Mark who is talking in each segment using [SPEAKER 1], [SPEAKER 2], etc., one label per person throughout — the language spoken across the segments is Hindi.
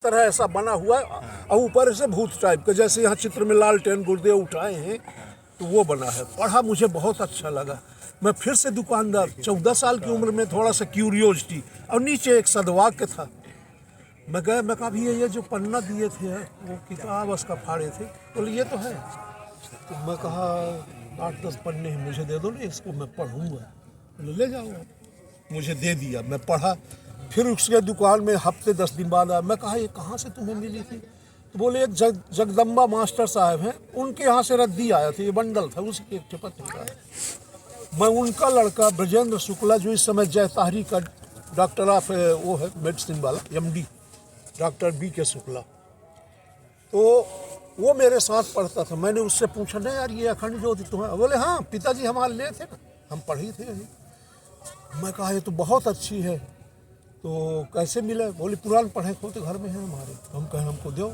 [SPEAKER 1] तरह ऐसा बना हुआ है और ऊपर से भूत टाइप का, जैसे यहाँ चित्र में लालटेन गुरुदेव उठाए हैं तो वो बना है। पढ़ा, मुझे बहुत अच्छा लगा। मैं फिर से दुकानदार, 14 साल की उम्र में थोड़ा सा क्यूरियोसिटी, और नीचे एक सदवाक्य था। मैं गया, मैं कहा भैया ये जो पन्ना दिए थे वो किताब उसका फाड़े थे। बोले ये तो है। तो मैं कहा 8-10 पन्ने हैं, मुझे दे दो ना, इसको मैं पढ़ूंगा। बोले ले जाओ। मुझे दे दिया, मैं पढ़ा। फिर उसके दुकान में हफ्ते 10 दिन बाद आया। मैं कहा ये कहाँ से तुम्हें मिली थी? तो बोले एक जगदम्बा मास्टर साहब हैं, उनके यहाँ से रद्दी आया था, ये बंडल था, उसी की एक पत्रिका है। मैं उनका लड़का ब्रजेंद्र शुक्ला, जो इस समय जय ताहरी का डॉक्टर ऑफ वो है मेडिसिन वाला, MD डॉक्टर BK शुक्ला, तो वो मेरे साथ पढ़ता था। मैंने उससे पूछा, नहीं यार ये अखंड ज्योति तुम्हें? बोले हाँ, पिताजी हमारे लिए थे ना, हम पढ़ी थे यही। मैं कहा ये तो बहुत अच्छी है, तो कैसे मिले? बोले पुराण पढ़े को तो घर में है हमारे। हम कहें हमको दो।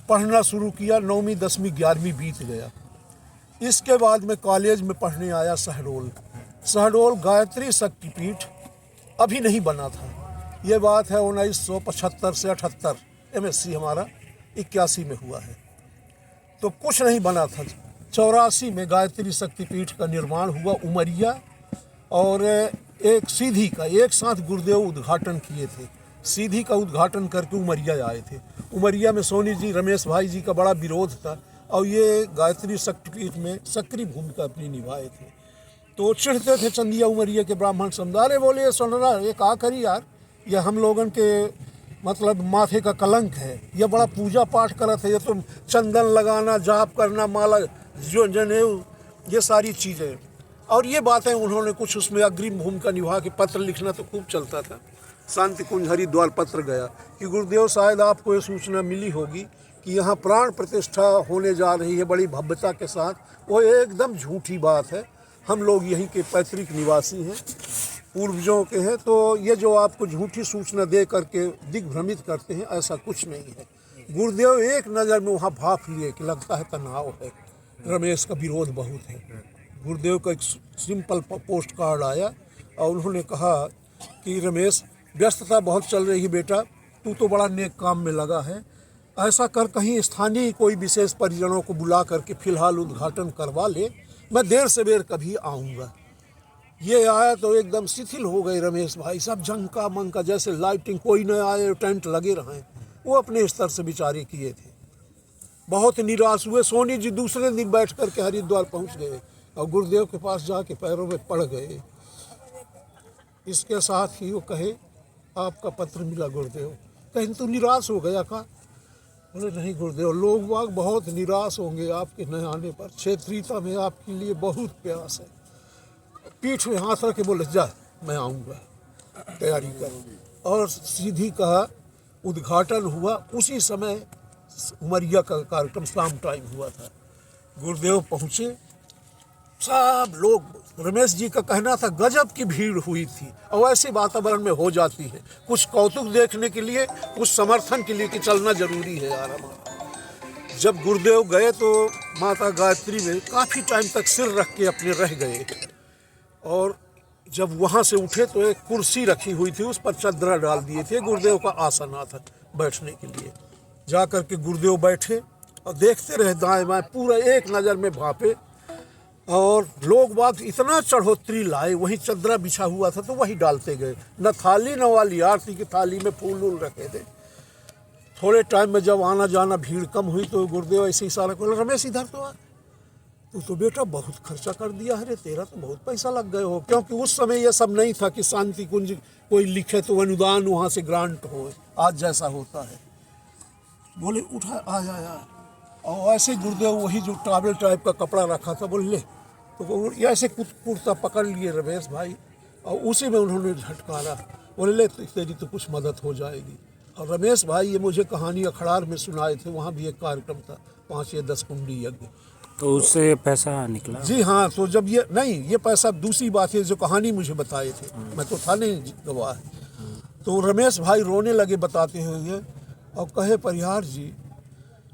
[SPEAKER 1] पढ़ना शुरू किया, 9वीं 10वीं 11वीं बीत गया। इसके बाद मैं कॉलेज में पढ़ने आया शहडोल गायत्री शक्तिपीठ अभी नहीं बना था। ये बात है 1975 से 78, MSc हमारा 81 में हुआ है, तो कुछ नहीं बना था। 84 में गायत्री शक्तिपीठ का निर्माण हुआ उमरिया, और एक सीधी का एक साथ गुरुदेव उद्घाटन किए थे। सीधी का उद्घाटन करके उमरिया आए थे। उमरिया में सोनी जी, रमेश भाई जी का बड़ा विरोध था, और ये गायत्री शक्तिपीठ में सक्रिय भूमिका अपनी निभाए थे। तो चिढ़ते थे चंदिया उमरिया के ब्राह्मण समुदाय। बोले ये सुन रहा, ये कहा करी यार, ये हम लोगन के मतलब माथे का कलंक है, ये बड़ा पूजा पाठ करत है, ये तो चंदन लगाना, जाप करना, माला जो जनेऊ, ये सारी चीज़ें। और ये बातें उन्होंने कुछ उसमें अग्रिम भूमिका निभा के, पत्र लिखना तो खूब चलता था। शांति कुंज हरिद्वार पत्र गया कि गुरुदेव शायद आपको ये सूचना मिली होगी कि यहाँ प्राण प्रतिष्ठा होने जा रही है बड़ी भव्यता के साथ। वो एकदम झूठी बात है, हम लोग यहीं के पैतृक निवासी हैं, पूर्वजों के हैं, तो ये जो आपको झूठी सूचना दे करके दिग्भ्रमित करते हैं, ऐसा कुछ नहीं है। गुरुदेव एक नज़र में वहाँ भाप लिए कि लगता है तनाव है, रमेश का विरोध बहुत है। गुरुदेव का एक सिंपल पोस्ट कार्ड आया और उन्होंने कहा कि रमेश, व्यस्तता बहुत चल रही है बेटा, तू तो बड़ा नेक काम में लगा है, ऐसा कर कहीं स्थानीय कोई विशेष परिजनों को बुला करके फिलहाल उद्घाटन करवा ले, मैं देर से बेर कभी आऊँगा। ये आया तो एकदम शिथिल हो गए रमेश भाई, सब झंका मंका, जैसे लाइटिंग कोई न आए, टेंट लगे रहें। वो अपने स्तर से विचारे किए थे, बहुत निराश हुए। सोनी जी दूसरे दिन बैठ कर के हरिद्वार पहुँच गए और गुरुदेव के पास जाके पैरों में पड़ गए। इसके साथ ही वो कहे, आपका पत्र मिला गुरुदेव। कहीं तू निराश हो गया का? बोले नहीं गुरुदेव, लोग बाग बहुत निराश होंगे आपके न आने पर, क्षेत्रीयता में आपके लिए बहुत प्यास है। पीठ में हाथ रख के बोले जा, मैं आऊँगा, तैयारी कर। और सीधी का उद्घाटन हुआ। उसी समय उमरिया का कार्यक्रम शाम टाइम हुआ था। गुरुदेव पहुँचे, सब लोग, रमेश जी का कहना था गजब की भीड़ हुई थी, और ऐसे वातावरण में हो जाती है, कुछ कौतुक देखने के लिए, कुछ समर्थन के लिए कि चलना जरूरी है यार हमारा। जब गुरुदेव गए तो माता गायत्री में काफ़ी टाइम तक सिर रख के अपने रह गए, और जब वहाँ से उठे तो एक कुर्सी रखी हुई थी, उस पर चद्दरा डाल दिए थे, गुरुदेव का आसन था बैठने के लिए। जा कर के गुरुदेव बैठे और देखते रहे दाएं बाएं, पूरा एक नज़र में भापे। और लोग बाग इतना चढ़ोतरी लाए, वहीं चद्दरा बिछा हुआ था तो वही डालते गए, न थाली न वाली, आरती की थाली में फूल वूल रखे थे। थोड़े टाइम में जब आना जाना भीड़ कम हुई तो गुरुदेव ऐसे इशारा कर, रमेश इधर तो आ, तू तो बेटा बहुत खर्चा कर दिया है रे, तेरा तो बहुत पैसा लग गए हो। क्योंकि उस समय ये सब नहीं था कि शांति कुंज कोई लिखे तो अनुदान वहाँ से ग्रांट हो, आज जैसा होता है। बोले उठा, आया। और ऐसे गुरुदेव वही जो टॉवल टाइप का कपड़ा रखा था, बोले ले, तो ऐसे कुर्ता पकड़ लिए रमेश भाई, और उसी में उन्होंने झटकारा। बोले ले, तेरी तो कुछ मदद हो जाएगी। और रमेश भाई ये मुझे कहानी अखड़ार में सुनाए थे, वहाँ भी एक कार्यक्रम था 5 या 10 कुंडी यज्ञ,
[SPEAKER 2] तो उससे पैसा निकला?
[SPEAKER 1] जी हाँ। तो जब ये नहीं, ये पैसा दूसरी बात है, जो कहानी मुझे बताए थे, मैं तो था नहीं गवाह। तो रमेश भाई रोने लगे बताते हुए और कहे, परिहार जी,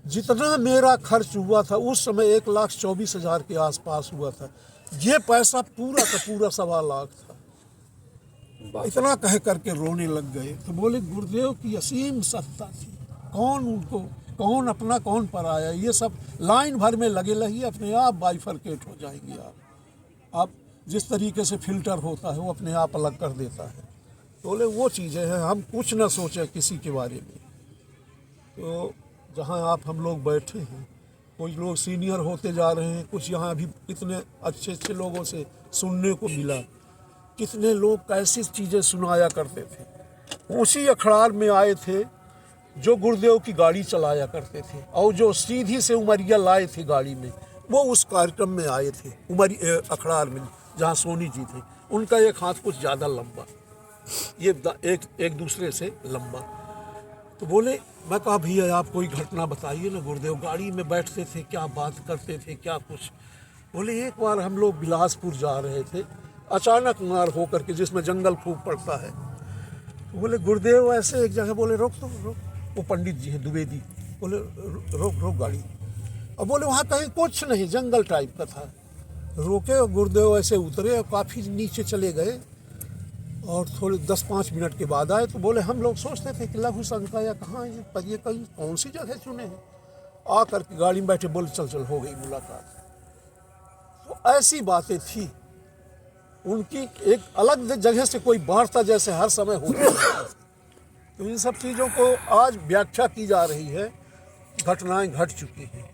[SPEAKER 1] जितना मेरा खर्च हुआ था उस समय 1,24,000 के आसपास हुआ था, ये पैसा पूरा का पूरा 1.25 लाख था। इतना कह करके रोने लग गए। तो बोले गुरुदेव की असीम सत्ता थी, कौन उनको, कौन अपना कौन पराया, ये सब लाइन भर में लगे रहिए, अपने आप बाइफरकेट हो जाएंगे आप जिस तरीके से फिल्टर होता है वो अपने आप अलग कर देता है। तो बोले वो चीज़ें हैं, हम कुछ ना सोचें किसी के बारे में। तो जहाँ आप हम लोग बैठे हैं, कुछ लोग सीनियर होते जा रहे हैं, कुछ यहाँ अभी कितने अच्छे अच्छे लोगों से सुनने को मिला, कितने लोग कैसी चीज़ें सुनाया करते थे। उसी अखड़ार में आए थे जो गुरुदेव की गाड़ी चलाया करते थे, और जो सीधी से उमरिया लाए थे गाड़ी में, वो उस कार्यक्रम में आए थे अखड़ार में, जहाँ सोनी जी थे। उनका एक हाथ कुछ ज़्यादा लंबा, ये एक दूसरे से लंबा। तो बोले, मैं कहा भैया आप कोई घटना बताइए ना, गुरुदेव गाड़ी में बैठते थे, क्या बात करते थे, क्या कुछ। बोले एक बार हम लोग बिलासपुर जा रहे थे, अचानक मार होकर के, जिसमें जंगल खूब पड़ता है। तो बोले गुरुदेव ऐसे एक जगह, बोले रोक तो रोक, वो पंडित जी हैं द्विवेदी, बोले रोक रोक गाड़ी। और बोले वहाँ कहीं कुछ नहीं, जंगल टाइप का था। रोके और गुरुदेव ऐसे उतरे और काफ़ी नीचे चले गए, और थोड़े 10-5 मिनट के बाद आए। तो बोले हम लोग सोचते थे कि लघु शंका या कहाँ ये कहीं कौन सी जगह चुने हैं। आ कर के गाड़ी में बैठे, बोले चल चल हो गई मुलाकात। तो ऐसी बातें थी उनकी, एक अलग जगह से कोई वार्ता जैसे हर समय होती है। तो इन सब चीज़ों को आज व्याख्या की जा रही है, घटनाएं घट चुकी हैं।